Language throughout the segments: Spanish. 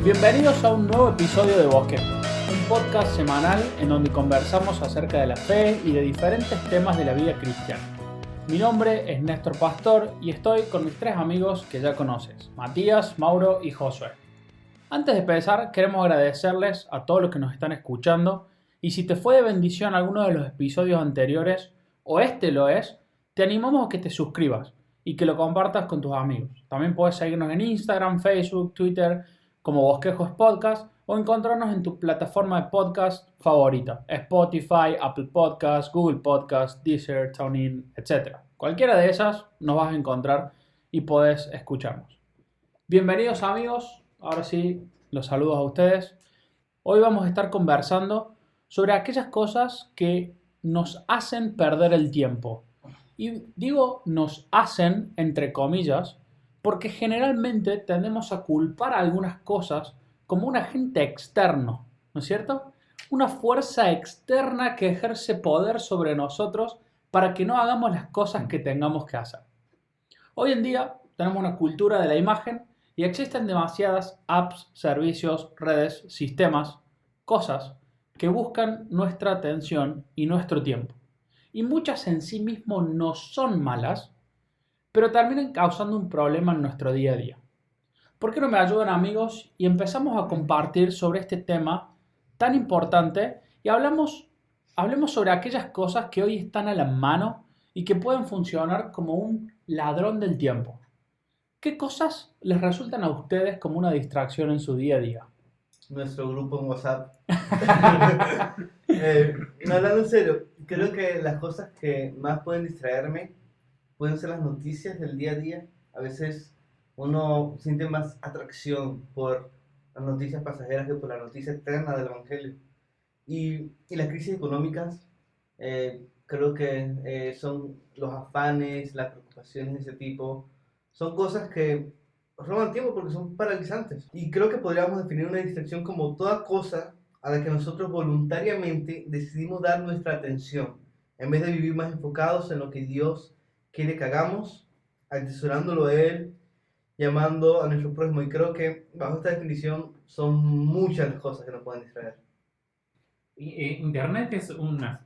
Bienvenidos a un nuevo episodio de Bosquejo, un podcast semanal en donde conversamos acerca de la fe y de diferentes temas de la vida cristiana. Mi nombre es Néstor Pastor y estoy con mis tres amigos que ya conoces, Matías, Mauro y Josué. Antes de empezar, queremos agradecerles a todos los que nos están escuchando y si te fue de bendición alguno de los episodios anteriores o este lo es, te animamos a que te suscribas y que lo compartas con tus amigos. También puedes seguirnos en Instagram, Facebook, Twitter como Bosquejos Podcast o encontrarnos en tu plataforma de podcast favorita, Spotify, Apple Podcasts, Google Podcasts, Deezer, TuneIn, etc. Cualquiera de esas nos vas a encontrar y podés escucharnos. Bienvenidos amigos, ahora sí los saludos a ustedes. Hoy vamos a estar conversando sobre aquellas cosas que nos hacen perder el tiempo. Y digo nos hacen entre comillas porque generalmente tendemos a culpar a algunas cosas como un agente externo, ¿no es cierto? Una fuerza externa que ejerce poder sobre nosotros para que no hagamos las cosas que tengamos que hacer. Hoy en día tenemos una cultura de la imagen y existen demasiadas apps, servicios, redes, sistemas, cosas que buscan nuestra atención y nuestro tiempo. Y muchas en sí mismo no son malas, pero terminan causando un problema en nuestro día a día. ¿Por qué no me ayudan amigos? Y empezamos a compartir sobre este tema tan importante y hablemos sobre aquellas cosas que hoy están a la mano y que pueden funcionar como un ladrón del tiempo. ¿Qué cosas les resultan a ustedes como una distracción en su día a día? Nuestro grupo en WhatsApp. Hablando en serio, creo que las cosas que más pueden distraerme pueden ser las noticias del día a día. A veces uno siente más atracción por las noticias pasajeras que por la noticia eterna del Evangelio. Y las crisis económicas, creo que son los afanes, las preocupaciones de ese tipo, son cosas que roban tiempo porque son paralizantes. Y creo que podríamos definir una distracción como toda cosa a la que nosotros voluntariamente decidimos dar nuestra atención, en vez de vivir más enfocados en lo que Dios quiere que hagamos, atesorándolo a Él, llamando a nuestro prójimo. Y creo que bajo esta definición son muchas las cosas que nos pueden distraer. Internet es una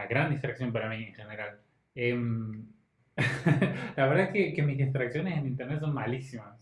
gran distracción para mí en general. La verdad es que mis distracciones en Internet son malísimas.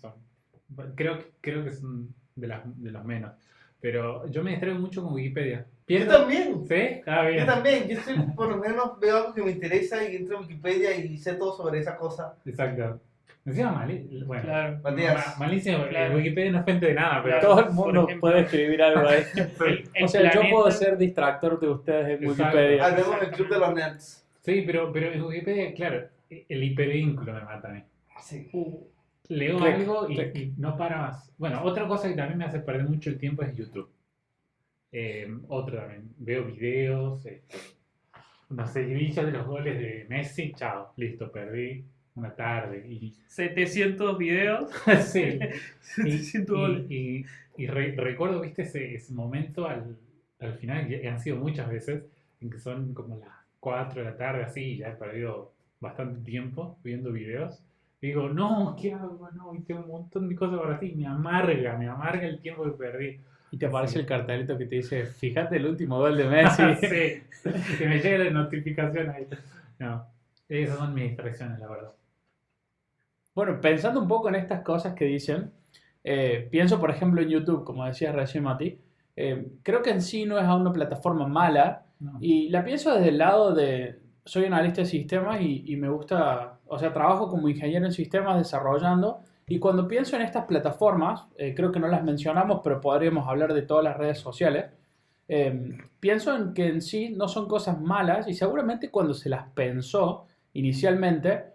Creo que son de los menos. Pero yo me distraigo mucho con Wikipedia. Yo también. ¿Sí? Ah, bien. Yo también. Yo estoy, por lo menos veo algo que me interesa y entro a Wikipedia y sé todo sobre esa cosa. Exacto. Encima malísimo. Bueno, claro. Matías. Malísimo. Claro. Wikipedia no es fuente de nada. Pero Todo el mundo puede escribir algo ahí. el O sea, yo planeta- puedo ser distractor de ustedes en Exacto. Wikipedia. Hablemos del club de los nerds. Sí, pero en Wikipedia, claro, el hipervínculo me mata a mí. Sí. Leo Clic, algo clic. y no para más. Bueno, otra cosa que también me hace perder mucho el tiempo es YouTube. Otro también. Veo videos, no sé, seguidillas de los goles de Messi, chao, listo, perdí una tarde. Y 700 videos. sí. 700 goles. Recuerdo, viste, ese momento al final, que han sido muchas veces, en que son como las 4 de la tarde, así, y ya he perdido bastante tiempo viendo videos. Digo, no, ¿qué hago? No, y tengo un montón de cosas para ti. Me amarga el tiempo que perdí. Y te aparece el cartelito que te dice, fíjate el último gol de Messi. Sí, que me llegue la notificación ahí. No, esas son mis distracciones, la verdad. Bueno, pensando un poco en estas cosas que dicen, pienso por ejemplo en YouTube, como decías recién Mati, creo que en sí no es una plataforma mala No. y la pienso desde el lado de, soy analista de sistemas y me gusta, o sea, trabajo como ingeniero en sistemas desarrollando y cuando pienso en estas plataformas, creo que no las mencionamos, pero podríamos hablar de todas las redes sociales, pienso en que en sí no son cosas malas y seguramente cuando se las pensó inicialmente,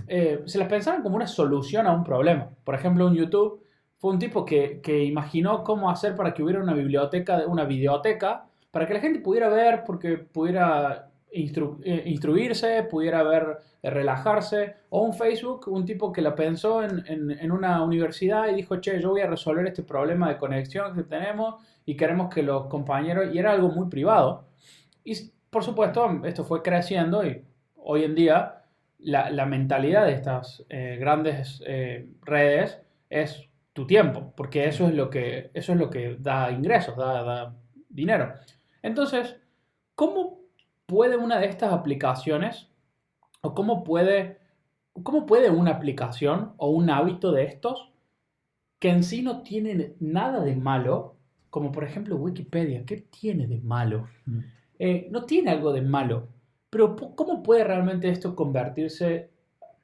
se las pensaron como una solución a un problema. Por ejemplo, en YouTube fue un tipo que imaginó cómo hacer para que hubiera una videoteca, para que la gente pudiera ver, porque pudiera instruirse, pudiera ver, relajarse, o un Facebook, un tipo que la pensó en una universidad y dijo, che, yo voy a resolver este problema de conexión que tenemos y queremos que los compañeros, y era algo muy privado. Y por supuesto, esto fue creciendo y hoy en día la mentalidad de estas grandes redes es tu tiempo, porque eso es lo que da ingresos, da dinero. Entonces, ¿cómo puede una de estas aplicaciones o cómo puede una aplicación o un hábito de estos que en sí no tienen nada de malo, como por ejemplo Wikipedia, ¿qué tiene de malo? No tiene algo de malo, pero ¿cómo puede realmente esto convertirse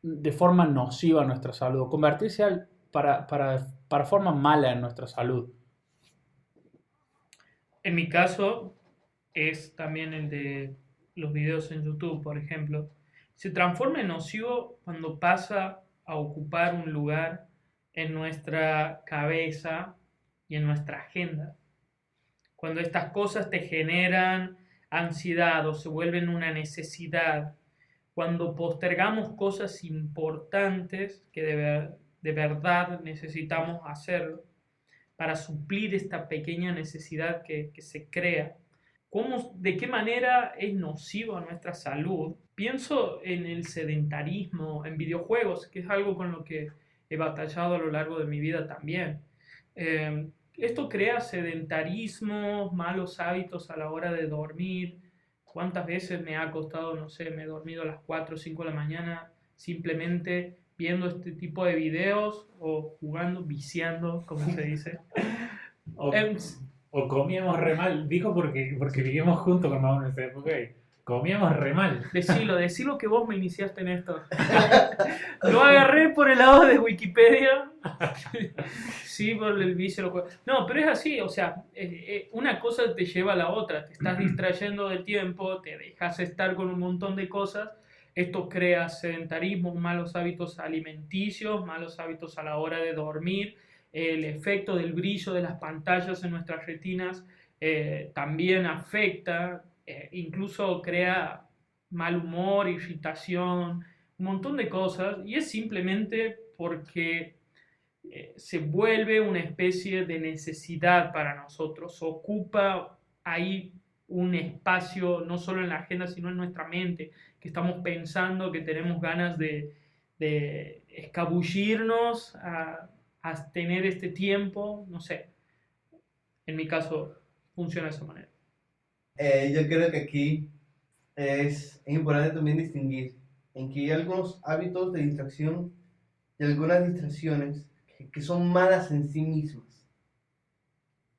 de forma nociva a nuestra salud, o convertirse para forma mala en nuestra salud? En mi caso es también el de los videos en YouTube, por ejemplo. Se transforma en nocivo cuando pasa a ocupar un lugar en nuestra cabeza y en nuestra agenda. Cuando estas cosas te generan ansiedad o se vuelven una necesidad, cuando postergamos cosas importantes que de verdad necesitamos hacerlo para suplir esta pequeña necesidad que se crea. ¿De qué manera es nocivo a nuestra salud? Pienso en el sedentarismo, en videojuegos, que es algo con lo que he batallado a lo largo de mi vida también. Esto crea sedentarismo, malos hábitos a la hora de dormir. ¿Cuántas veces me ha costado, no sé, me he dormido a las 4 o 5 de la mañana simplemente viendo este tipo de videos o jugando, viciando, como se dice? O, o comíamos re mal, dijo porque vivimos juntos con Mauro en esa época y comíamos re mal. Decilo que vos me iniciaste en esto. Lo agarré por el lado de Wikipedia. Sí, por el vicio. No, pero es así, o sea, una cosa te lleva a la otra. Te estás distrayendo del tiempo, te dejas estar con un montón de cosas. Esto crea sedentarismo, malos hábitos alimenticios, malos hábitos a la hora de dormir. El efecto del brillo de las pantallas en nuestras retinas también afecta, incluso crea mal humor, irritación, un montón de cosas, y es simplemente porque se vuelve una especie de necesidad para nosotros, ocupa ahí un espacio no solo en la agenda, sino en nuestra mente, que estamos pensando, que tenemos ganas de escabullirnos a tener este tiempo, no sé. En mi caso funciona de esa manera. Yo creo que aquí es importante también distinguir en que hay algunos hábitos de distracción y algunas distracciones que son malas en sí mismas.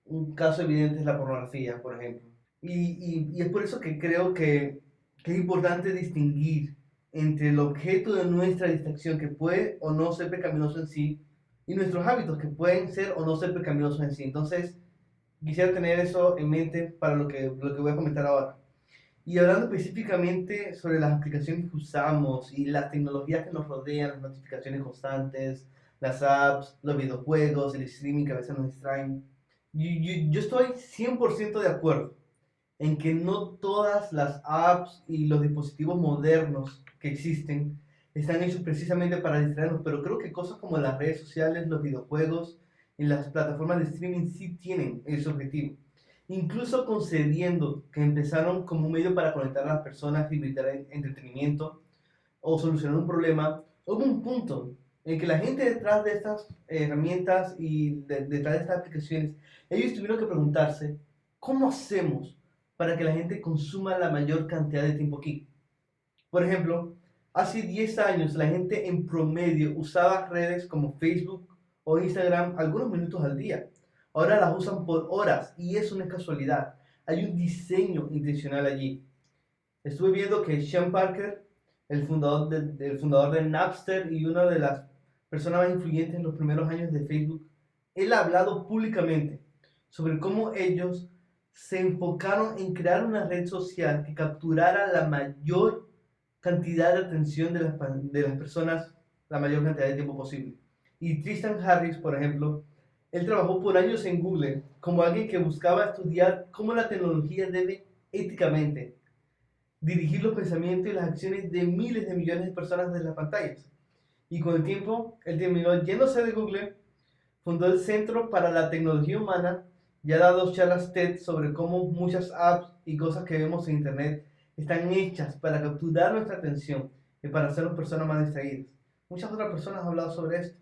Un caso evidente es la pornografía, por ejemplo. Y es por eso que creo que es importante distinguir entre el objeto de nuestra distracción, que puede o no ser pecaminoso en sí, y nuestros hábitos, que pueden ser o no ser pecaminosos en sí. Entonces, quisiera tener eso en mente para lo que voy a comentar ahora. Y hablando específicamente sobre las aplicaciones que usamos y las tecnologías que nos rodean, las notificaciones constantes, las apps, los videojuegos, el streaming que a veces nos distraen, yo estoy 100% de acuerdo en que no todas las apps y los dispositivos modernos que existen están hechos precisamente para distraernos, pero creo que cosas como las redes sociales, los videojuegos y las plataformas de streaming sí tienen ese objetivo. Incluso concediendo que empezaron como un medio para conectar a las personas y brindar entretenimiento o solucionar un problema, hubo un punto en que la gente detrás de estas herramientas y detrás de estas aplicaciones, ellos tuvieron que preguntarse, ¿cómo hacemos para que la gente consuma la mayor cantidad de tiempo aquí? Por ejemplo, hace 10 años la gente en promedio usaba redes como Facebook o Instagram algunos minutos al día. Ahora las usan por horas y eso no es casualidad. Hay un diseño intencional allí. Estuve viendo que Sean Parker, el fundador de Napster y una de las personas más influyentes en los primeros años de Facebook, él ha hablado públicamente sobre cómo ellos se enfocaron en crear una red social que capturara la mayor cantidad de atención de las personas la mayor cantidad de tiempo posible. Y Tristan Harris, por ejemplo, él trabajó por años en Google como alguien que buscaba estudiar cómo la tecnología debe éticamente dirigir los pensamientos y las acciones de miles de millones de personas desde las pantallas. Y con el tiempo, él terminó yéndose de Google, fundó el Centro para la Tecnología Humana y ha dado charlas TED sobre cómo muchas apps y cosas que vemos en Internet están hechas para capturar nuestra atención y para hacernos personas más distraídas. Muchas otras personas han hablado sobre esto.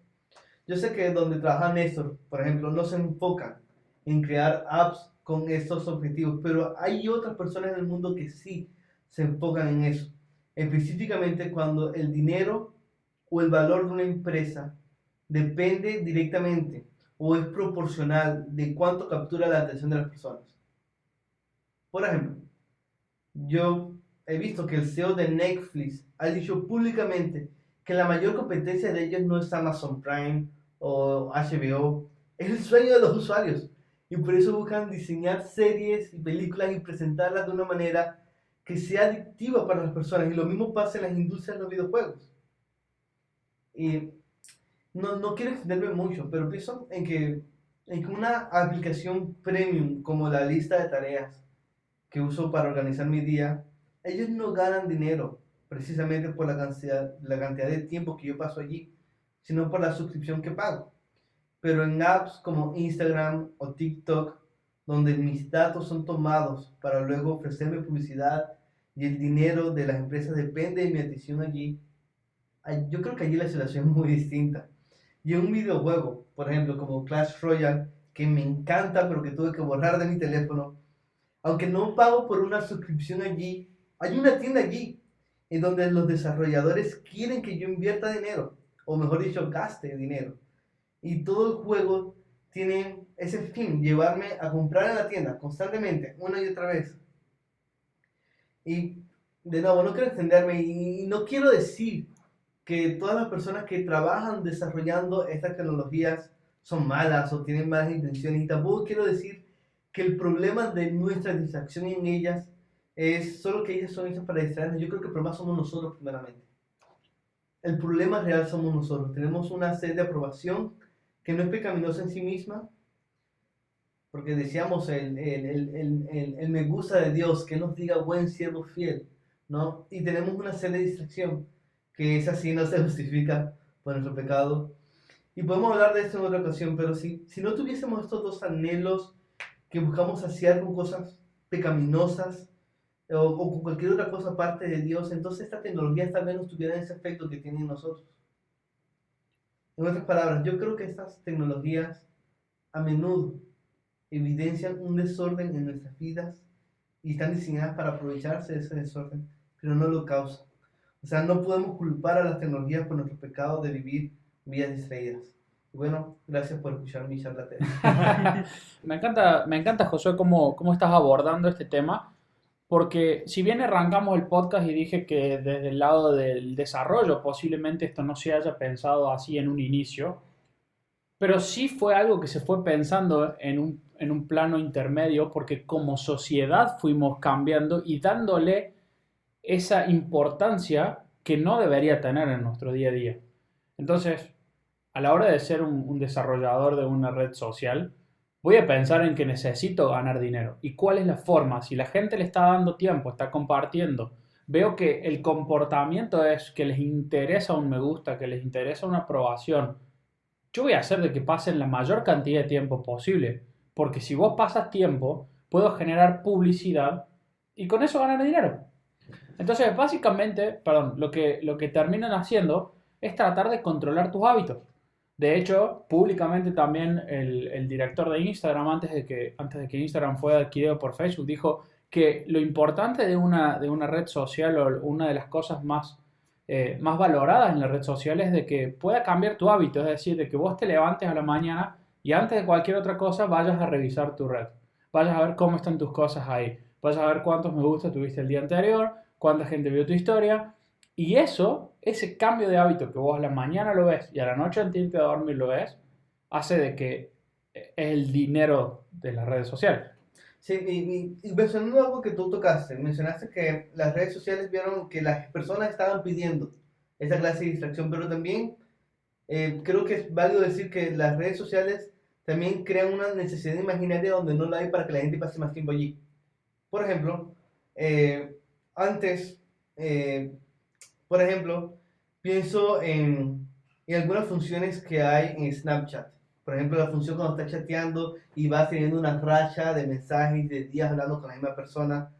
Yo sé que donde trabaja Néstor, por ejemplo, no se enfocan en crear apps con estos objetivos, pero hay otras personas en el mundo que sí se enfocan en eso. Específicamente cuando el dinero o el valor de una empresa depende directamente o es proporcional de cuánto captura la atención de las personas. Por ejemplo, yo he visto que el CEO de Netflix ha dicho públicamente que la mayor competencia de ellos no es Amazon Prime o HBO, es el sueño de los usuarios. Y por eso buscan diseñar series y películas y presentarlas de una manera que sea adictiva para las personas. Y lo mismo pasa en las industrias de los videojuegos. Y no quiero extenderme mucho, pero pienso en que una aplicación premium como la lista de tareas que uso para organizar mi día, ellos no ganan dinero precisamente por la cantidad de tiempo que yo paso allí, sino por la suscripción que pago. Pero en apps como Instagram o TikTok, donde mis datos son tomados para luego ofrecerme publicidad y el dinero de las empresas depende de mi atención allí, yo creo que allí la situación es muy distinta. Y en un videojuego, por ejemplo, como Clash Royale, que me encanta, pero que tuve que borrar de mi teléfono, aunque no pago por una suscripción allí, hay una tienda allí en donde los desarrolladores quieren que yo invierta dinero, o mejor dicho, gaste dinero. Y todo el juego tiene ese fin, llevarme a comprar en la tienda constantemente, una y otra vez. Y de nuevo, no quiero extenderme y no quiero decir que todas las personas que trabajan desarrollando estas tecnologías son malas o tienen malas intenciones, y tampoco quiero decir que el problema de nuestra distracción en ellas es solo que ellas son hechas para distraernos. Yo creo que el problema somos nosotros primeramente. El problema real somos nosotros. Tenemos una sed de aprobación que no es pecaminosa en sí misma, porque deseamos el me gusta de Dios, que nos diga buen siervo fiel, ¿no? Y tenemos una sed de distracción, que es así, no se justifica por nuestro pecado. Y podemos hablar de esto en otra ocasión, pero si no tuviésemos estos dos anhelos que buscamos saciar con cosas pecaminosas o con cualquier otra cosa aparte de Dios, entonces esta tecnología tal vez no tuviera ese efecto que tiene en nosotros. En otras palabras, yo creo que estas tecnologías a menudo evidencian un desorden en nuestras vidas y están diseñadas para aprovecharse de ese desorden, pero no lo causan. O sea, no podemos culpar a las tecnologías por nuestro pecado de vivir vidas distraídas. Y bueno, gracias por escuchar mi charlatán. Me encanta, Josué, cómo estás abordando este tema, porque si bien arrancamos el podcast y dije que desde el lado del desarrollo posiblemente esto no se haya pensado así en un inicio, pero sí fue algo que se fue pensando en un plano intermedio, porque como sociedad fuimos cambiando y dándole esa importancia que no debería tener en nuestro día a día. Entonces, a la hora de ser un desarrollador de una red social, voy a pensar en que necesito ganar dinero. ¿Y cuál es la forma? Si la gente le está dando tiempo, está compartiendo, veo que el comportamiento es que les interesa un me gusta, que les interesa una aprobación, yo voy a hacer de que pasen la mayor cantidad de tiempo posible. Porque si vos pasas tiempo, puedo generar publicidad y con eso ganar dinero. Entonces, básicamente, lo que terminan haciendo es tratar de controlar tus hábitos. De hecho, públicamente también el director de Instagram, antes de que Instagram fuera adquirido por Facebook, dijo que lo importante de una red social, o una de las cosas más valoradas en la red social, es de que pueda cambiar tu hábito. Es decir, de que vos te levantes a la mañana y antes de cualquier otra cosa vayas a revisar tu red. Vayas a ver cómo están tus cosas ahí. Vayas a ver cuántos me gusta tuviste el día anterior, cuánta gente vio tu historia. Y ese cambio de hábito que vos a la mañana lo ves y a la noche antes de irte a dormir lo ves, hace de que es el dinero de las redes sociales. Sí, y mencionando algo que tú tocaste, mencionaste que las redes sociales vieron que las personas estaban pidiendo esa clase de distracción, pero también creo que es válido decir que las redes sociales también crean una necesidad imaginaria donde no la hay para que la gente pase más tiempo allí. Por ejemplo, antes... por ejemplo, pienso en algunas funciones que hay en Snapchat. Por ejemplo, la función cuando estás chateando y vas teniendo una racha de mensajes de días hablando con la misma persona.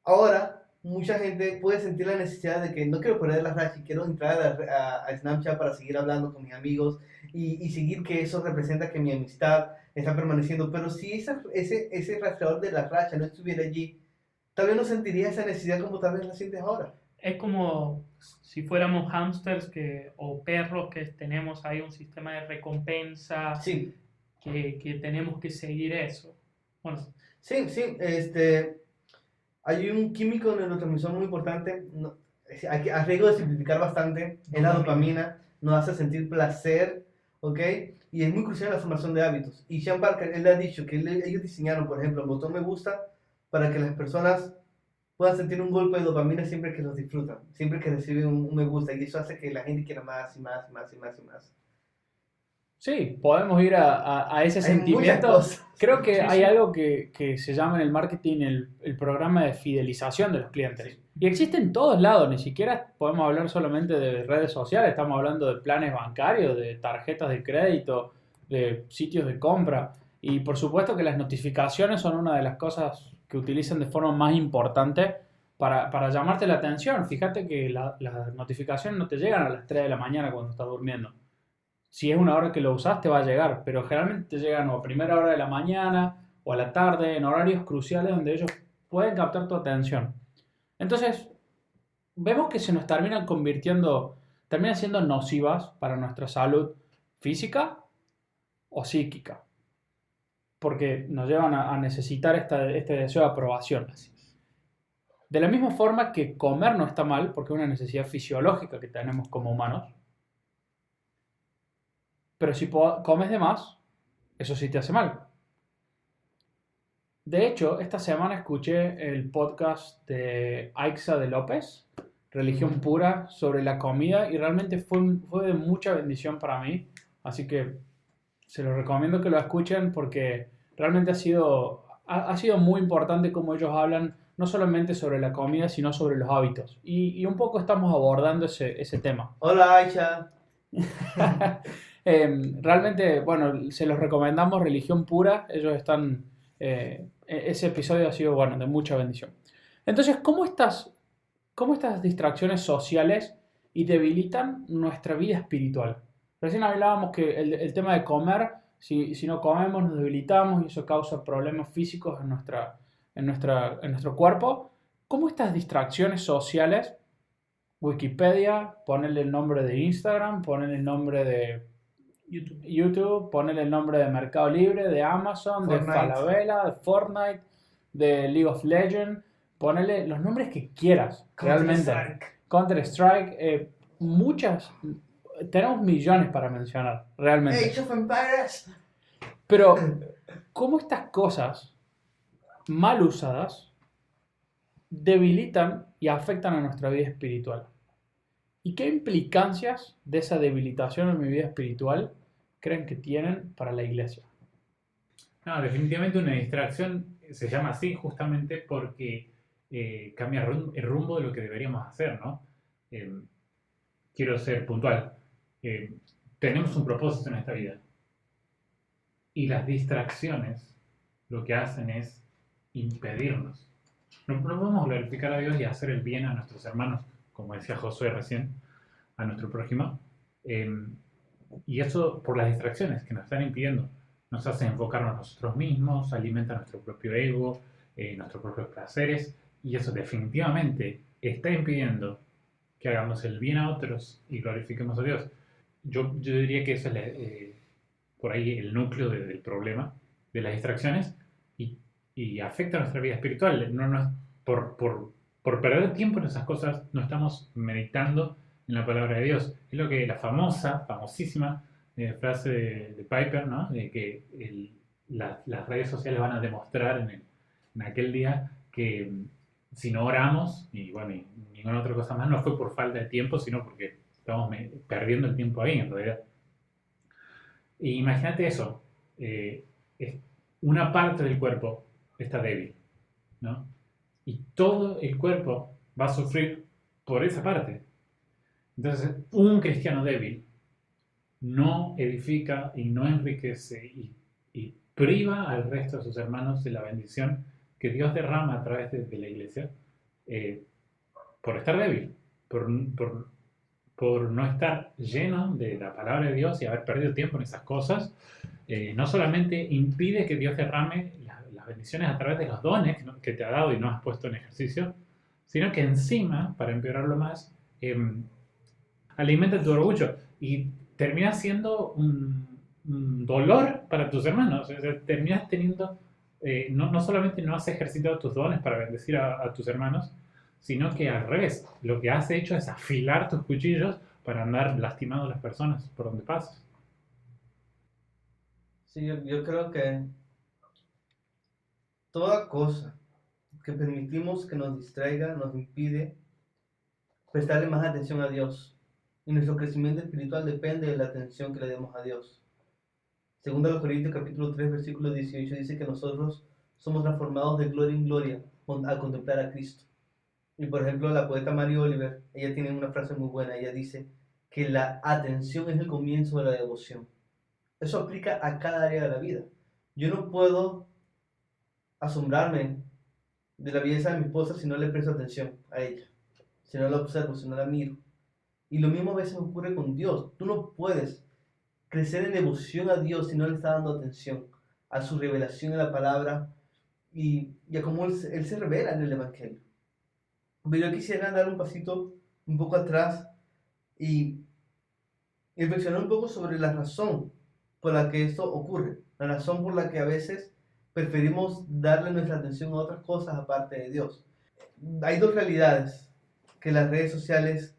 Ahora, mucha gente puede sentir la necesidad de que no quiero perder la racha y quiero entrar a Snapchat para seguir hablando con mis amigos y seguir que eso representa que mi amistad está permaneciendo. Pero si ese rastreador de la racha no estuviera allí, tal vez no sentiría esa necesidad como tal vez la sientes ahora. Es como si fuéramos hámsters o perros que tenemos ahí un sistema de recompensa, Sí, que tenemos que seguir eso. Bueno, sí, hay un químico neurotransmisor muy importante, a riesgo de simplificar bastante, es la dopamina, nos hace sentir placer, ¿ok? Y es muy crucial en la formación de hábitos. Y Sean Parker, él ha dicho que ellos diseñaron, por ejemplo, el botón me gusta para que las personas puedan sentir un golpe de dopamina siempre que los disfrutan, siempre que reciben un me gusta, y eso hace que la gente quiera más y más y más y más y más. Sí, podemos ir a ese Hay muchas sentimiento. cosas. Creo que Sí, hay sí. algo que se llama en el marketing el programa de fidelización de los clientes. Y existe en todos lados, ni siquiera podemos hablar solamente de redes sociales, estamos hablando de planes bancarios, de tarjetas de crédito, de sitios de compra. Y por supuesto que las notificaciones son una de las cosas que utilizan de forma más importante para llamarte la atención. Fíjate que las notificaciones no te llegan a las 3 de la mañana cuando estás durmiendo. Si es una hora que lo usas, te va a llegar, pero generalmente te llegan o a primera hora de la mañana o a la tarde, en horarios cruciales donde ellos pueden captar tu atención. Entonces, vemos que se nos terminan siendo nocivas para nuestra salud física o psíquica, porque nos llevan a necesitar este deseo de aprobación. De la misma forma que comer no está mal, porque es una necesidad fisiológica que tenemos como humanos, pero si comes de más, eso sí te hace mal. De hecho, esta semana escuché el podcast de Aixa de López, Religión Pura, sobre la comida, y realmente fue de mucha bendición para mí. Así que se los recomiendo que lo escuchen porque realmente ha sido muy importante cómo ellos hablan no solamente sobre la comida, sino sobre los hábitos. Y un poco estamos abordando ese tema. Hola, Aisha. Realmente, bueno, se los recomendamos, Religión Pura. Ellos están... ese episodio ha sido, bueno, de mucha bendición. Entonces, ¿cómo estas distracciones sociales y debilitan nuestra vida espiritual? Recién hablábamos que el tema de comer, si no comemos nos debilitamos y eso causa problemas físicos en nuestro cuerpo. ¿Cómo estas distracciones sociales, Wikipedia, ponerle el nombre de Instagram, ponerle el nombre de YouTube, ponerle el nombre de Mercado Libre, de Amazon, Fortnite. de Falabella, de Fortnite, de League of Legends, ponerle los nombres que quieras, realmente. Counter-Strike, muchas, tenemos millones para mencionar, realmente. Age of Empires. Pero, ¿cómo estas cosas mal usadas debilitan y afectan a nuestra vida espiritual? ¿Y qué implicancias de esa debilitación en mi vida espiritual creen que tienen para la iglesia? No, definitivamente una distracción se llama así justamente porque cambia el rumbo de lo que deberíamos hacer, ¿no? Quiero ser puntual. Tenemos un propósito en esta vida. Y las distracciones lo que hacen es impedirnos. No podemos glorificar a Dios y hacer el bien a nuestros hermanos, como decía Josué recién, a nuestro prójimo. Y eso por las distracciones que nos están impidiendo. Nos hacen enfocarnos en nosotros mismos, alimenta nuestro propio ego, nuestros propios placeres, y eso definitivamente está impidiendo que hagamos el bien a otros y glorifiquemos a Dios. Yo diría que eso es por ahí el núcleo del problema de las distracciones y afecta a nuestra vida espiritual. Por perder tiempo en esas cosas, no estamos meditando en la palabra de Dios. Es lo que la famosísima frase de Piper, ¿no? De que las redes sociales van a demostrar en aquel día que si no oramos, y bueno, y ninguna otra cosa más, no fue por falta de tiempo, sino porque estamos perdiendo el tiempo ahí, en realidad. Y imagínate eso, una parte del cuerpo está débil, ¿no? Y todo el cuerpo va a sufrir por esa parte. Entonces, un cristiano débil no edifica y no enriquece y priva al resto de sus hermanos de la bendición que Dios derrama a través de la iglesia, por estar débil, por, por, por no estar lleno de la palabra de Dios y haber perdido tiempo en esas cosas. No solamente impide que Dios derrame las bendiciones a través de los dones que te ha dado y no has puesto en ejercicio, sino que encima, para empeorarlo más, alimenta tu orgullo y termina siendo un dolor para tus hermanos. O sea, terminas teniendo, no solamente no has ejercitado tus dones para bendecir a tus hermanos, sino que al revés, lo que has hecho es afilar tus cuchillos para andar lastimando a las personas por donde pasas. Sí, yo creo que toda cosa que permitimos que nos distraiga nos impide prestarle más atención a Dios. Y nuestro crecimiento espiritual depende de la atención que le demos a Dios. Segundo los Corintios capítulo 3 versículo 18 dice que nosotros somos transformados de gloria en gloria al contemplar a Cristo. Y por ejemplo la poeta Mary Oliver, ella tiene una frase muy buena, ella dice que la atención es el comienzo de la devoción. Eso aplica a cada área de la vida. Yo no puedo asombrarme de la belleza de mi esposa si no le presto atención a ella, si no la observo, si no la miro. Y lo mismo a veces ocurre con Dios. Tú no puedes crecer en devoción a Dios si no le estás dando atención a su revelación en la palabra y a cómo Él se revela en el Evangelio. Pero yo quisiera dar un pasito un poco atrás y reflexionar un poco sobre la razón por la que esto ocurre, la razón por la que a veces preferimos darle nuestra atención a otras cosas aparte de Dios. Hay dos realidades que las redes sociales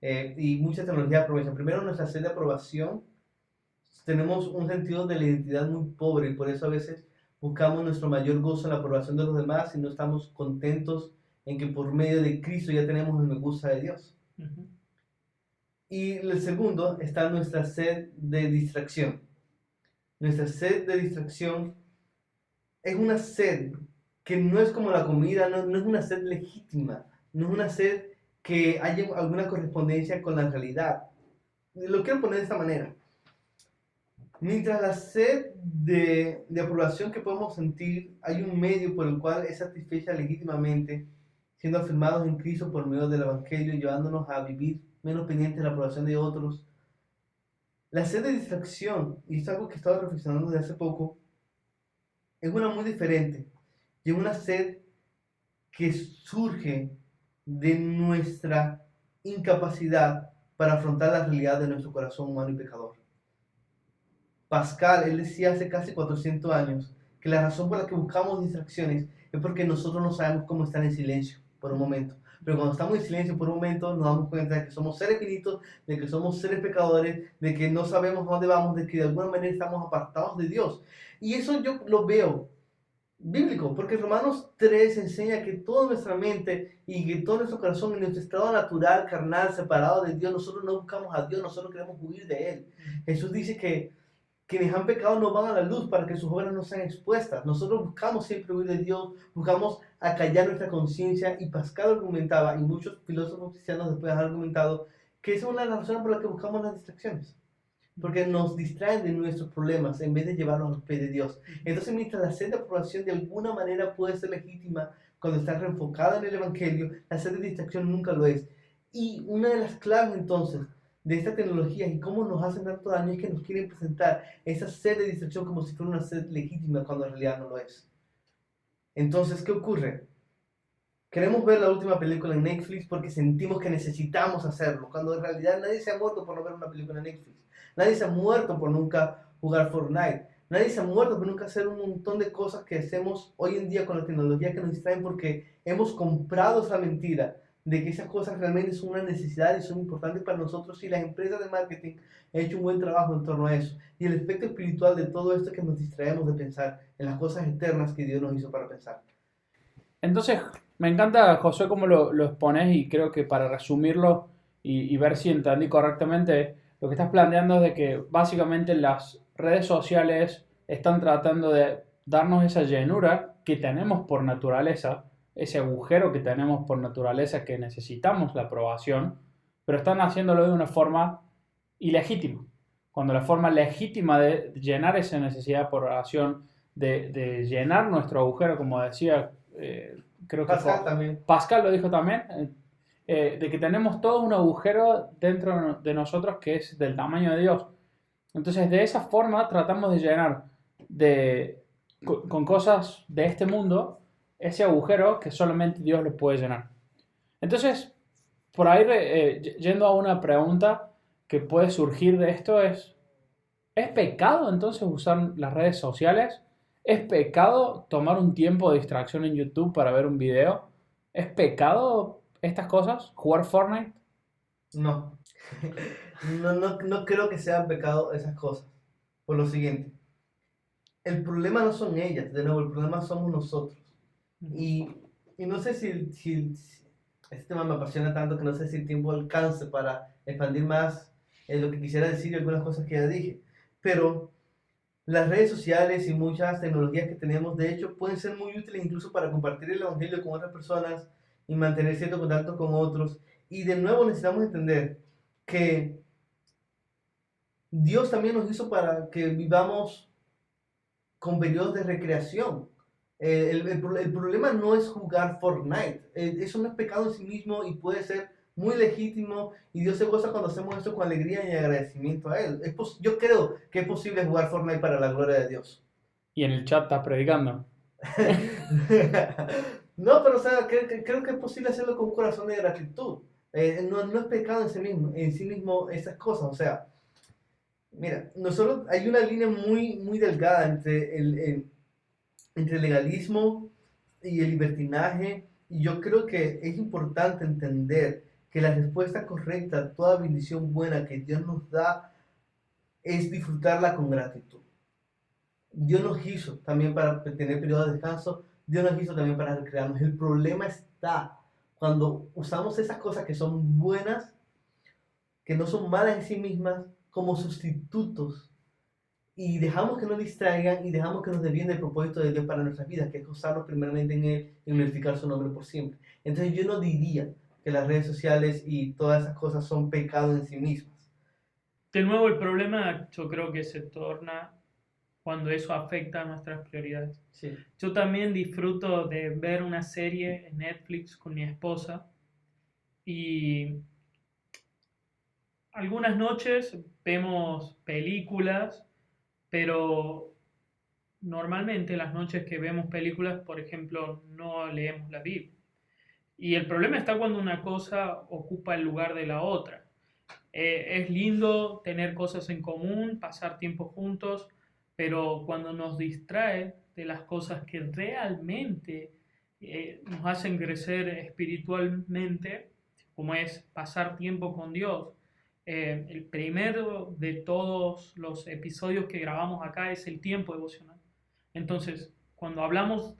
y mucha tecnología aprovechan. Primero, nuestra sed de aprobación. Tenemos un sentido de la identidad muy pobre y por eso a veces buscamos nuestro mayor gozo en la aprobación de los demás y no estamos contentos en que por medio de Cristo ya tenemos el me gusta de Dios. Uh-huh. Y el segundo está nuestra sed de distracción. Nuestra sed de distracción es una sed que no es como la comida, no es una sed legítima, no es una sed que haya alguna correspondencia con la realidad. Lo quiero poner de esta manera. Mientras la sed de aprobación que podemos sentir, hay un medio por el cual es satisfecha legítimamente, siendo afirmados en Cristo por medio del Evangelio, llevándonos a vivir menos pendientes de la aprobación de otros. La sed de distracción, y es algo que he estado reflexionando desde hace poco, es una muy diferente. Y es una sed que surge de nuestra incapacidad para afrontar la realidad de nuestro corazón humano y pecador. Pascal, él decía hace casi 400 años que la razón por la que buscamos distracciones es porque nosotros no sabemos cómo estar en silencio por un momento. Pero cuando estamos en silencio por un momento nos damos cuenta de que somos seres finitos, de que somos seres pecadores, de que no sabemos a dónde vamos, de que de alguna manera estamos apartados de Dios. Y eso yo lo veo bíblico, porque Romanos 3 enseña que toda nuestra mente y que todo nuestro corazón, en nuestro estado natural, carnal, separado de Dios, nosotros no buscamos a Dios, nosotros queremos huir de Él. Jesús dice que quienes han pecado no van a la luz para que sus obras no sean expuestas. Nosotros buscamos siempre huir de Dios, buscamos acallar nuestra conciencia, y Pascal argumentaba, y muchos filósofos cristianos después han argumentado, que esa es una de las razones por las que buscamos las distracciones. Porque nos distraen de nuestros problemas en vez de llevarnos a los pies de Dios. Entonces, mientras la sed de aprobación de alguna manera puede ser legítima cuando está reenfocada en el Evangelio, la sed de distracción nunca lo es. Y una de las claves entonces de esta tecnología y cómo nos hacen tanto daño es que nos quieren presentar esa sed de distracción como si fuera una sed legítima cuando en realidad no lo es. Entonces, ¿qué ocurre? Queremos ver la última película en Netflix porque sentimos que necesitamos hacerlo, cuando en realidad nadie se ha muerto por no ver una película en Netflix. Nadie se ha muerto por nunca jugar Fortnite. Nadie se ha muerto por nunca hacer un montón de cosas que hacemos hoy en día con la tecnología que nos distraen porque hemos comprado esa mentira de que esas cosas realmente son una necesidad y son importantes para nosotros, y las empresas de marketing han hecho un buen trabajo en torno a eso. Y el efecto espiritual de todo esto es que nos distraemos de pensar en las cosas eternas que Dios nos hizo para pensar. Entonces, me encanta, José, cómo lo expones, y creo que para resumirlo y ver si entendí correctamente, lo que estás planteando es de que básicamente las redes sociales están tratando de darnos esa llenura que tenemos por naturaleza, ese agujero que tenemos por naturaleza que necesitamos la aprobación, pero están haciéndolo de una forma ilegítima. Cuando la forma legítima de llenar esa necesidad de aprobación, de llenar nuestro agujero, como decía, creo que Pascal también. Pascal lo dijo también, de que tenemos todo un agujero dentro de nosotros que es del tamaño de Dios. Entonces, de esa forma tratamos de llenar con cosas de este mundo ese agujero que solamente Dios lo puede llenar. Entonces, por ahí, yendo a una pregunta que puede surgir de esto ¿es pecado entonces usar las redes sociales? ¿Es pecado tomar un tiempo de distracción en YouTube para ver un video? ¿Es pecado estas cosas? ¿Jugar Fortnite? No. No creo que sean pecado esas cosas. Por lo siguiente, el problema no son ellas, de nuevo, el problema somos nosotros. Y no sé si este tema me apasiona tanto que no sé si el tiempo alcance para expandir más lo que quisiera decir y algunas cosas que ya dije. Pero las redes sociales y muchas tecnologías que tenemos, de hecho, pueden ser muy útiles incluso para compartir el evangelio con otras personas y mantener cierto contacto con otros. Y de nuevo necesitamos entender que Dios también nos hizo para que vivamos con periodos de recreación. El problema no es jugar Fortnite. Eso no es pecado en sí mismo y puede ser muy legítimo. Y Dios se goza cuando hacemos esto con alegría y agradecimiento a Él. Yo creo que es posible jugar Fortnite para la gloria de Dios. Y en el chat estás predicando. No, pero o sea, creo que es posible hacerlo con un corazón de gratitud. No es pecado en sí mismo esas cosas. O sea, mira, hay una línea muy delgada entre entre el legalismo y el libertinaje, y yo creo que es importante entender que la respuesta correcta a toda bendición buena que Dios nos da es disfrutarla con gratitud. Dios nos hizo también para tener periodos de descanso, Dios nos hizo también para recrearnos. El problema está cuando usamos esas cosas que son buenas, que no son malas en sí mismas, como sustitutos, y dejamos que nos distraigan y dejamos que nos desvíen del propósito de Dios para nuestras vidas, que es gozarnos primeramente en Él y glorificar su nombre por siempre. Entonces yo no diría que las redes sociales y todas esas cosas son pecados en sí mismas. De nuevo, el problema yo creo que se torna cuando eso afecta a nuestras prioridades. Sí. Yo también disfruto de ver una serie en Netflix con mi esposa y algunas noches vemos películas, pero normalmente las noches que vemos películas, por ejemplo, no leemos la Biblia. Y el problema está cuando una cosa ocupa el lugar de la otra. Es lindo tener cosas en común, pasar tiempo juntos, pero cuando nos distrae de las cosas que realmente nos hacen crecer espiritualmente, como es pasar tiempo con Dios. El primero de todos los episodios que grabamos acá es el tiempo devocional. Entonces, cuando hablamos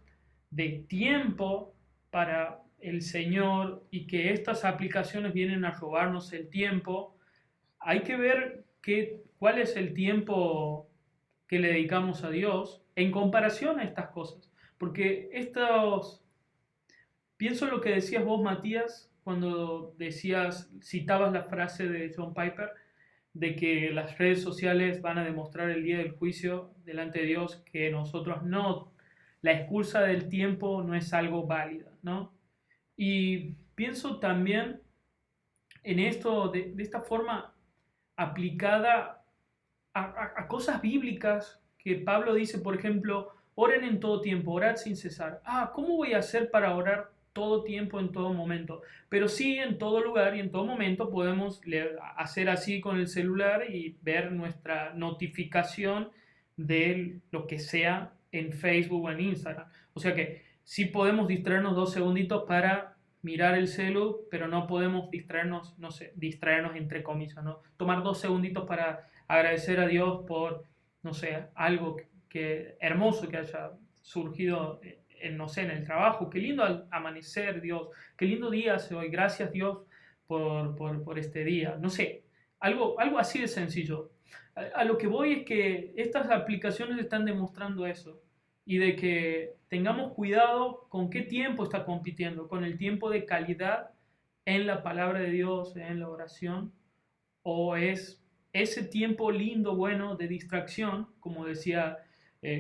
de tiempo para el Señor y que estas aplicaciones vienen a robarnos el tiempo, hay que ver cuál es el tiempo que le dedicamos a Dios en comparación a estas cosas. Porque pienso en lo que decías vos, Matías, cuando citabas la frase de John Piper, de que las redes sociales van a demostrar el día del juicio delante de Dios que nosotros no, la excusa del tiempo no es algo válido, ¿no? Y pienso también en esto de esta forma aplicada a cosas bíblicas que Pablo dice, por ejemplo, oren en todo tiempo, orad sin cesar. ¿Cómo voy a hacer para orar todo tiempo, en todo momento? Pero sí, en todo lugar y en todo momento podemos hacer así con el celular y ver nuestra notificación de lo que sea en Facebook o en Instagram. O sea que sí podemos distraernos 2 segunditos para mirar el celu, pero no podemos distraernos, no sé, distraernos entre comillas, ¿no? Tomar 2 segunditos para agradecer a Dios por, no sé, algo hermoso que haya surgido no sé, en el trabajo. Qué lindo amanecer, Dios. Qué lindo día hace hoy. Gracias, Dios, por este día. No sé, algo así de sencillo. A lo que voy es que estas aplicaciones están demostrando eso. Y de que tengamos cuidado con qué tiempo está compitiendo. Con el tiempo de calidad en la palabra de Dios, en la oración. O es ese tiempo lindo, bueno, de distracción, como decía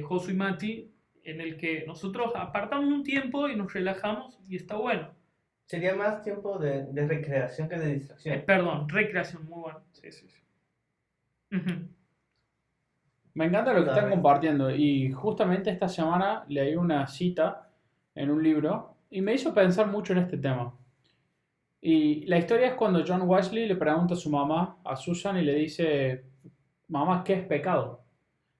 Josu y Mati, en el que nosotros apartamos un tiempo y nos relajamos y está bueno. Sería más tiempo de recreación que de distracción. Perdón, recreación, muy bueno. Sí, sí, sí. Ujú. Me encanta lo que están ¿Sabes? compartiendo y justamente esta semana leí una cita en un libro y me hizo pensar mucho en este tema. Y la historia es cuando John Wesley le pregunta a su mamá, a Susan, y le dice, mamá, ¿qué es pecado?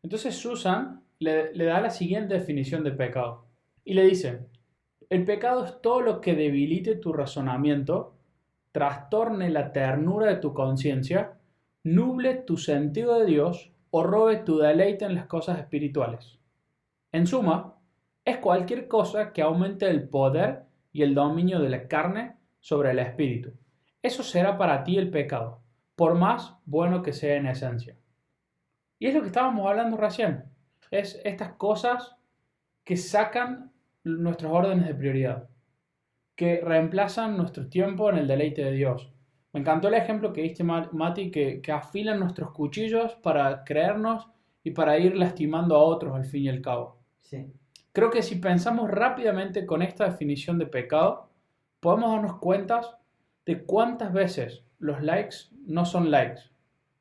Entonces Susan le da la siguiente definición de pecado. Y le dice, el pecado es todo lo que debilite tu razonamiento, trastorne la ternura de tu conciencia, nuble tu sentido de Dios o robe tu deleite en las cosas espirituales. En suma, es cualquier cosa que aumente el poder y el dominio de la carne sobre el espíritu. Eso será para ti el pecado, por más bueno que sea en esencia. Y es lo que estábamos hablando recién. Es estas cosas que sacan nuestros órdenes de prioridad, que reemplazan nuestro tiempo en el deleite de Dios. Me encantó el ejemplo que diste, Mati, que afilan nuestros cuchillos para creernos y para ir lastimando a otros al fin y al cabo. Sí. Creo que si pensamos rápidamente con esta definición de pecado, podemos darnos cuenta de cuántas veces los likes no son likes,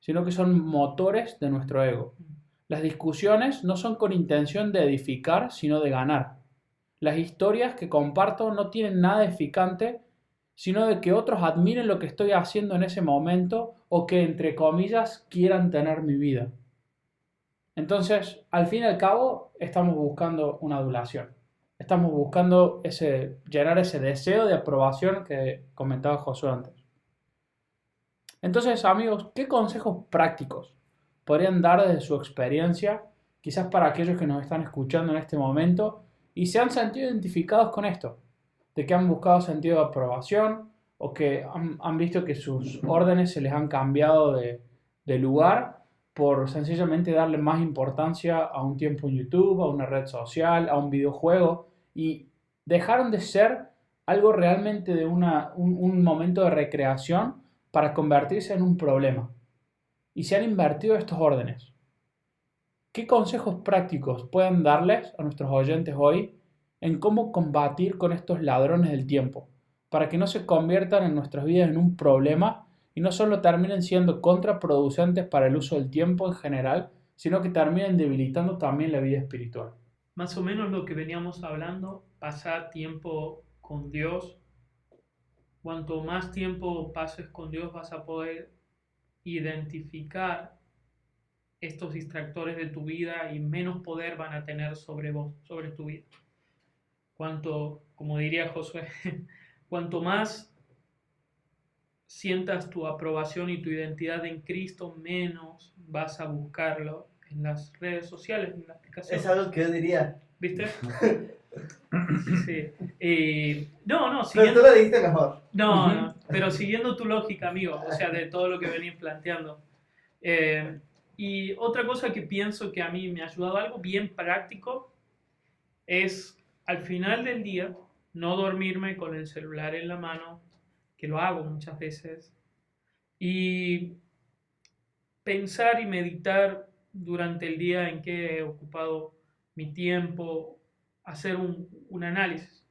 sino que son motores de nuestro ego. Las discusiones no son con intención de edificar, sino de ganar. Las historias que comparto no tienen nada edificante, sino de que otros admiren lo que estoy haciendo en ese momento o que, entre comillas, quieran tener mi vida. Entonces, al fin y al cabo, estamos buscando una adulación. Estamos buscando llenar ese deseo de aprobación que comentaba Josué antes. Entonces, amigos, ¿qué consejos prácticos podrían dar desde su experiencia, quizás para aquellos que nos están escuchando en este momento y se han sentido identificados con esto? De que han buscado sentido de aprobación o que han visto que sus órdenes se les han cambiado de lugar por sencillamente darle más importancia a un tiempo en YouTube, a una red social, a un videojuego y dejaron de ser algo realmente de un momento de recreación para convertirse en un problema. Y se han invertido estos órdenes. ¿Qué consejos prácticos pueden darles a nuestros oyentes hoy en cómo combatir con estos ladrones del tiempo, para que no se conviertan en nuestras vidas en un problema y no solo terminen siendo contraproducentes para el uso del tiempo en general, sino que terminen debilitando también la vida espiritual? Más o menos lo que veníamos hablando, pasar tiempo con Dios. Cuanto más tiempo pases con Dios vas a poder identificar estos distractores de tu vida y menos poder van a tener sobre vos, sobre tu vida. Como diría Josué, cuanto más sientas tu aprobación y tu identidad en Cristo, menos vas a buscarlo en las redes sociales, en la aplicación. Es algo que yo diría. ¿Viste? Sí. No, Pero siguiendo... tú lo dijiste mejor. No, pero siguiendo tu lógica, amigo, o sea, de todo lo que venís planteando. Y otra cosa que pienso que a mí me ha ayudado, algo bien práctico, es al final del día no dormirme con el celular en la mano, que lo hago muchas veces, y pensar y meditar durante el día en qué he ocupado mi tiempo, hacer un análisis.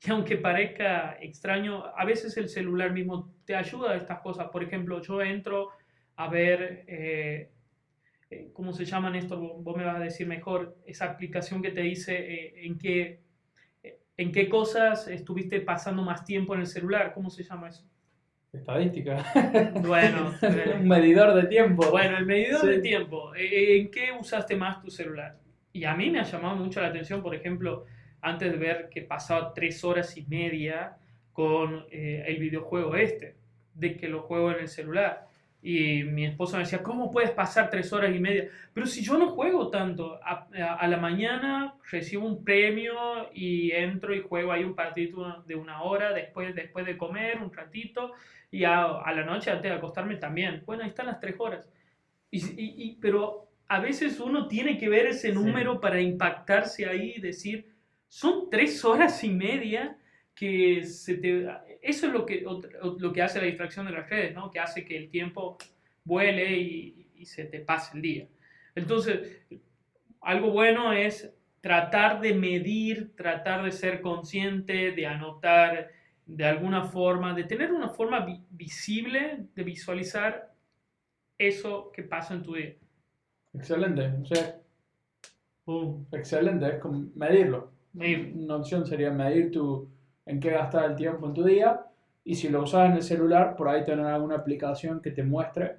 Y aunque parezca extraño, a veces el celular mismo te ayuda a estas cosas. Por ejemplo, yo entro a ver, ¿cómo se llaman esto? Vos me vas a decir mejor, esa aplicación que te dice en qué cosas estuviste pasando más tiempo en el celular. ¿Cómo se llama eso? Estadística. Bueno, Un medidor de tiempo. bueno, el medidor Sí. de tiempo. ¿En qué usaste más tu celular? Y a mí me ha llamado mucho la atención, por ejemplo, antes de ver que pasaba 3 horas y media con el videojuego de que lo juego en el celular. Y mi esposa me decía, ¿cómo puedes pasar 3 horas y media? Pero si yo no juego tanto, a la mañana recibo un premio y entro y juego ahí un partido de 1 hora, después de comer un ratito, y a la noche antes de acostarme también. Bueno, ahí están las 3 horas. Pero a veces uno tiene que ver ese número para impactarse ahí y decir, son 3 horas y media que eso es lo que hace la distracción de las redes, ¿no? Que hace que el tiempo vuele y se te pase el día. Entonces, algo bueno es tratar de medir, tratar de ser consciente, de anotar de alguna forma, de tener una forma visible de visualizar eso que pasa en tu día. Excelente, o sea, Boom. excelente, es como medirlo. Medir. Una opción sería medir en qué gastar el tiempo en tu día, y si lo usas en el celular, por ahí tener alguna aplicación que te muestre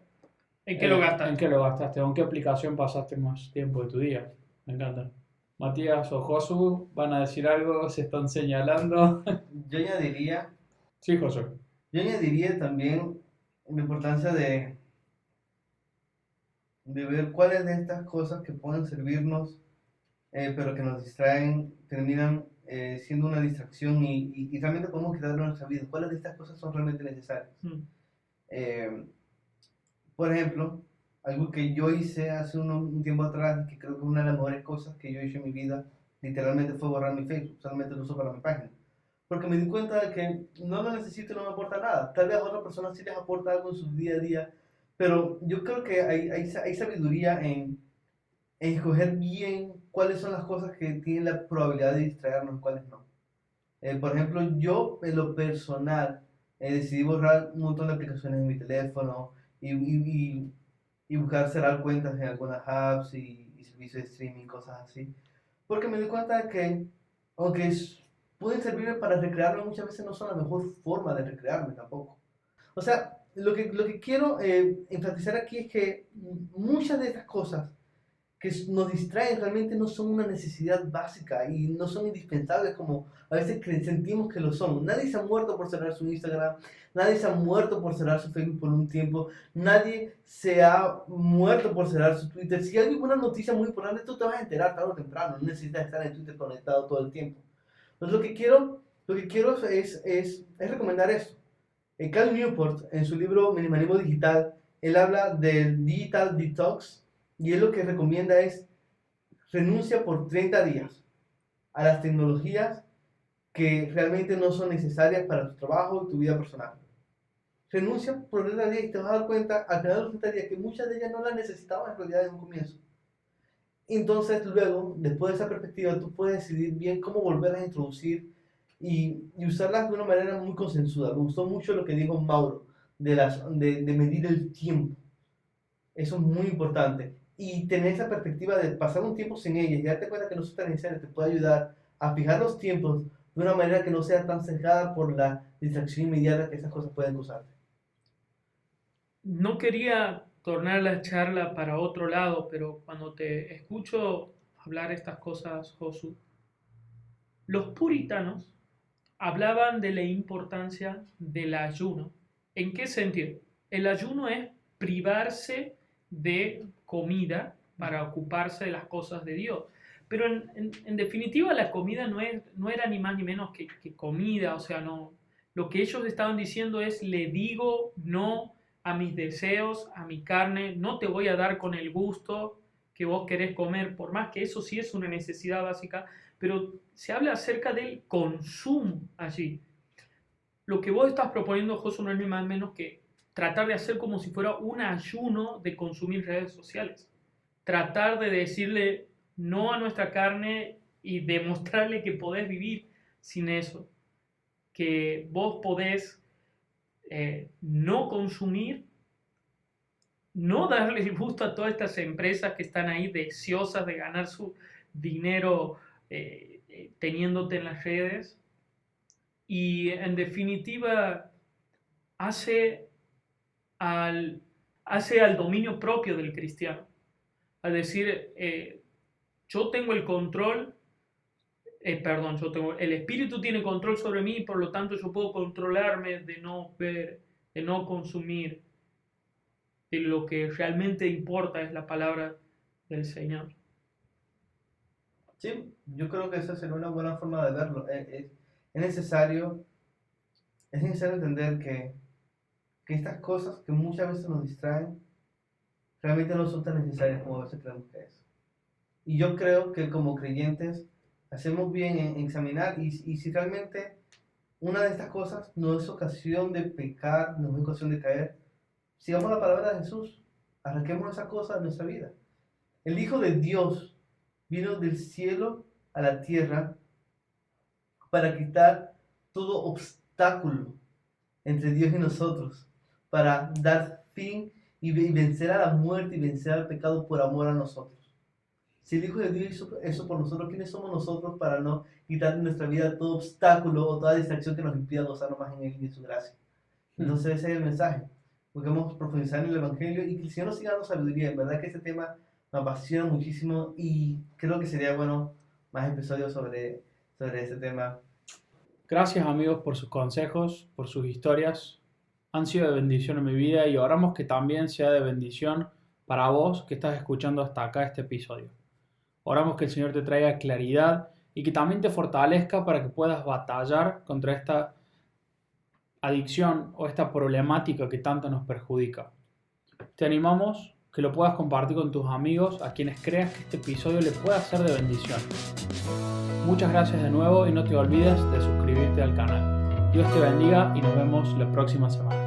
¿En qué lo gastas? en qué lo gastaste o en qué aplicación pasaste más tiempo de tu día. Me encanta. Matías o Josu van a decir algo, se están señalando. Yo añadiría, Sí, Josu. también la importancia de ver cuáles de estas cosas que pueden servirnos, pero que nos distraen, terminan siendo una distracción y realmente podemos quitarlo en nuestra vida. ¿Cuáles de estas cosas son realmente necesarias? Eh, por ejemplo, algo que yo hice hace un tiempo atrás, que creo que es una de las mejores cosas que yo he hecho en mi vida, literalmente fue borrar mi Facebook, solamente lo uso para mi página. Porque me di cuenta de que no lo necesito y no me aporta nada. Tal vez a otras personas sí les aporta algo en su día a día, pero yo creo que hay sabiduría en escoger bien cuáles son las cosas que tienen la probabilidad de distraernos y cuáles no. Por ejemplo, yo en lo personal decidí borrar un montón de aplicaciones en mi teléfono y buscar cerrar cuentas en algunas apps y servicios de streaming, cosas así. Porque me di cuenta de que, aunque pueden servirme para recrearme, muchas veces no son la mejor forma de recrearme tampoco. O sea, lo que quiero enfatizar aquí es que muchas de estas cosas que nos distraen realmente no son una necesidad básica y no son indispensables como a veces sentimos que lo son. Nadie se ha muerto por cerrar su Instagram, nadie se ha muerto por cerrar su Facebook por un tiempo, nadie se ha muerto por cerrar su Twitter. Si hay alguna noticia muy importante, tú te vas a enterar tarde o temprano, no necesitas estar en Twitter conectado todo el tiempo. Entonces lo que quiero es recomendar esto. Cal Newport, en su libro Minimalismo Digital, él habla del Digital Detox. Y él lo que recomienda es renuncia por 30 días a las tecnologías que realmente no son necesarias para tu trabajo y tu vida personal. Renuncia por 30 días y te vas a dar cuenta al final de los 30 días que muchas de ellas no las necesitabas en realidad en un comienzo. Entonces luego, después de esa perspectiva, tú puedes decidir bien cómo volverlas a introducir y usarlas de una manera muy consensuada. Me gustó mucho lo que dijo Mauro de medir el tiempo. Eso es muy importante. Y tener esa perspectiva de pasar un tiempo sin ellas y darte cuenta que no son tan necesarias te puede ayudar a fijar los tiempos de una manera que no sea tan sesgada por la distracción inmediata que esas cosas pueden causarte. No quería tornar la charla para otro lado, pero cuando te escucho hablar estas cosas, Josu, los puritanos hablaban de la importancia del ayuno. ¿En qué sentido? El ayuno es privarse de comida para ocuparse de las cosas de Dios. Pero en definitiva la comida no era ni más ni menos que comida, o sea, no. Lo que ellos estaban diciendo es, le digo no a mis deseos, a mi carne, no te voy a dar con el gusto que vos querés comer, por más que eso sí es una necesidad básica, pero se habla acerca del consumo allí. Lo que vos estás proponiendo, Josu, no es ni más ni menos que tratar de hacer como si fuera un ayuno de consumir redes sociales. Tratar de decirle no a nuestra carne y demostrarle que podés vivir sin eso. Que vos podés no consumir, no darle el gusto a todas estas empresas que están ahí deseosas de ganar su dinero teniéndote en las redes. Y en definitiva hace al dominio propio del cristiano. Al decir, yo tengo el control, el Espíritu tiene control sobre mí, por lo tanto yo puedo controlarme de no ver, de no consumir, de lo que realmente importa es la palabra del Señor. Sí, yo creo que esa sería una buena forma de verlo. Es necesario entender que estas cosas que muchas veces nos distraen realmente no son tan necesarias como a veces creemos que es. Y yo creo que como creyentes hacemos bien en examinar y si realmente una de estas cosas no es ocasión de pecar, no es ocasión de caer, sigamos la palabra de Jesús, arranquemos esa cosa de nuestra vida. El Hijo de Dios vino del cielo a la tierra para quitar todo obstáculo entre Dios y nosotros para dar fin y vencer a la muerte y vencer al pecado por amor a nosotros. Si el Hijo de Dios hizo eso por nosotros, ¿quiénes somos nosotros para no quitar de nuestra vida todo obstáculo o toda distracción que nos impida gozarnos más en Él y en su gracia? Entonces ese es el mensaje. Busquemos profundizar en el Evangelio y que el Señor nos siga dando sabiduría. En verdad que este tema me apasiona muchísimo y creo que sería bueno más episodios sobre este tema. Gracias amigos por sus consejos, por sus historias. Han sido de bendición en mi vida y oramos que también sea de bendición para vos que estás escuchando hasta acá este episodio. Oramos que el Señor te traiga claridad y que también te fortalezca para que puedas batallar contra esta adicción o esta problemática que tanto nos perjudica. Te animamos que lo puedas compartir con tus amigos a quienes creas que este episodio le pueda ser de bendición. Muchas gracias de nuevo y no te olvides de suscribirte al canal. Dios te bendiga y nos vemos la próxima semana.